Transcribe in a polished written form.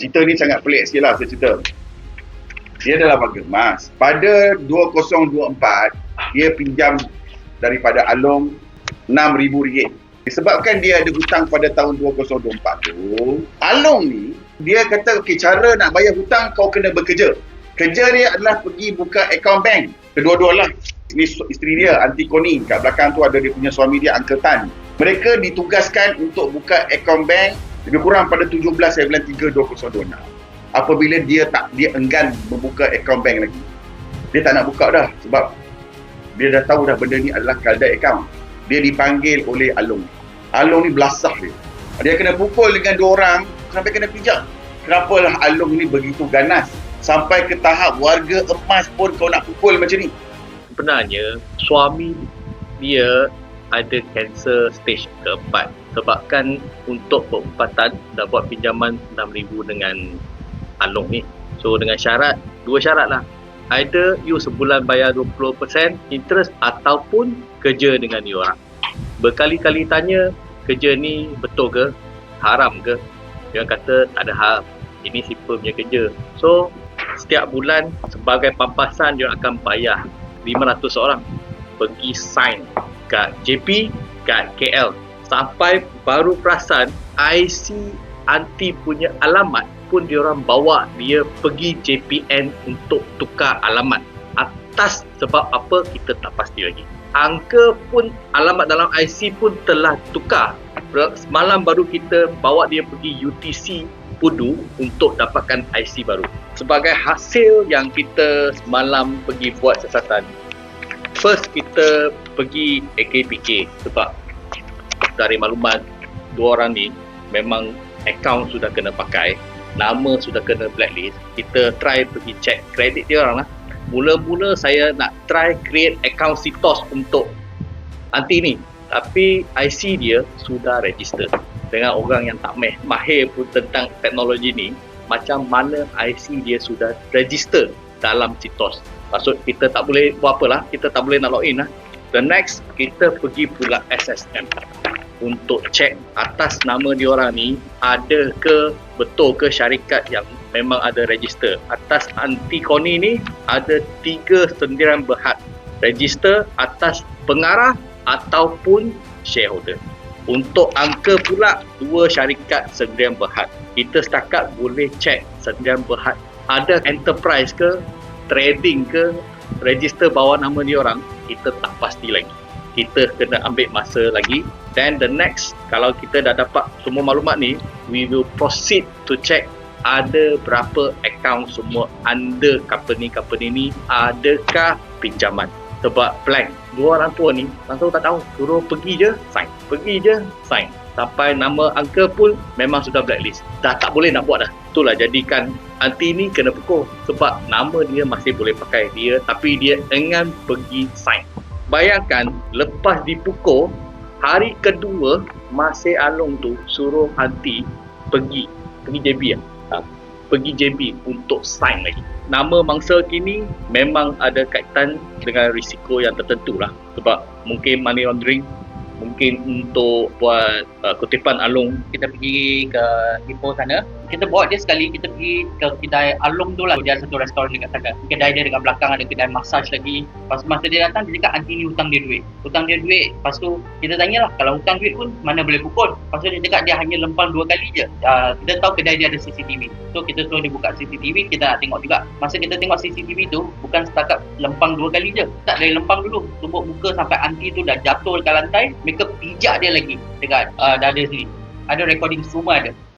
Cerita ni sangat pelik sikit lah saya cerita. Dia adalah warga emas. Pada 2024, dia pinjam daripada Along RM6,000. Disebabkan dia ada hutang pada tahun 2024 tu, Along ni, dia kata, okay, cara nak bayar hutang kau kena bekerja. Kerja dia adalah pergi buka account bank. Kedua-dua lah. Ini isteri dia, Aunty Connie. Kat belakang tu ada dia punya suami dia, Uncle Tan. Mereka ditugaskan untuk buka account bank lebih kurang pada 17/3/2026. Apabila dia enggan membuka account bank lagi. Dia tak nak buka dah sebab dia dah tahu dah benda ni adalah kaldai account. Dia dipanggil oleh Along. Along ni belasah dia. Dia kena pukul dengan dua orang sampai kena pijak. Kenapalah Along ni begitu ganas sampai ke tahap warga emas pun kau nak pukul macam ni? Sebenarnya suami dia ada kanser stage keempat. Sebabkan untuk perempatan dah buat pinjaman RM6,000 dengan Along ni. So dengan syarat, dua syarat lah. Either you sebulan bayar 20% interest ataupun kerja dengan dia orang. Berkali-kali tanya, kerja ni betul ke? Haram ke? Dia kata tak ada hal. Ini simple punya kerja. So setiap bulan sebagai pampasan dia akan bayar 500 orang pergi sign kat JP, kat KL. Sampai baru perasan IC anti punya alamat pun diorang bawa dia pergi JPN untuk tukar alamat. Atas sebab apa kita tak pasti lagi. Angka pun, alamat dalam IC pun telah tukar. Semalam baru kita bawa dia pergi UTC Pudu untuk dapatkan IC baru. Sebagai hasil yang kita semalam pergi buat siasatan, first kita pergi AKPK sebab dari maklumat dua orang ni memang akaun sudah kena pakai, nama sudah kena blacklist. Kita try pergi check kredit dia orang lah. Mula-mula saya nak try create account Sitos untuk Aunty ni, tapi IC dia sudah register dengan orang yang tak mahir pun tentang teknologi ni. Macam mana IC dia sudah register dalam Sitos. Maksud kita tak boleh buat apa lah, kita tak boleh nak login lah. The next, kita pergi pula SSM untuk check atas nama diorang ni ada ke, betul ke syarikat yang memang ada register. Atas Aunty Connie ni ada 3 sendirian berhad register atas pengarah ataupun shareholder. Untuk angka pula 2 syarikat sendirian berhad. Kita setakat boleh check sendirian berhad ada enterprise ke, trading ke, register bawah nama diorang, kita tak pasti lagi. Kita kena ambil masa lagi. Then the next, kalau kita dah dapat semua maklumat ni, we will proceed to check ada berapa akaun semua under company ni, adakah pinjaman. Sebab blank, dua orang tua ni langsung tak tahu, suruh pergi je sign, pergi je sign, sampai nama angka pun memang sudah blacklist. Dah tak boleh nak buat dah. Itulah jadikan Aunty ni kena pukul sebab nama dia masih boleh pakai dia, tapi dia enggan pergi sign. Bayangkan lepas dipukul, hari kedua masih Along tu suruh Aunty pergi JB lah. Pergi JB untuk sign lagi. Nama mangsa kini memang ada kaitan dengan risiko yang tertentu lah. Sebab mungkin money laundering, mungkin untuk buat kutipan Along. Kita pergi ke Ipoh sana, kita bawa dia sekali, kita pergi ke kedai Along tu lah. Dia ada satu restoran dekat sana, kedai dia dekat belakang ada kedai massage lagi. Lepas masa dia datang, dia cakap Aunty ni hutang dia duit. Lepas tu kita tanyalah, kalau hutang duit pun mana boleh pukul. Lepas tu dia cakap dia hanya lempang 2 kali je. Kita tahu kedai dia ada CCTV, so kita suruh dia buka CCTV, kita nak tengok juga. Masa kita tengok CCTV tu, bukan setakat lempang 2 kali je, tak, dari lempang dulu, tumbuk muka sampai Aunty tu dah jatuh dekat lantai. Mereka pijak dia lagi dekat dada sini. Ada recording semua ada.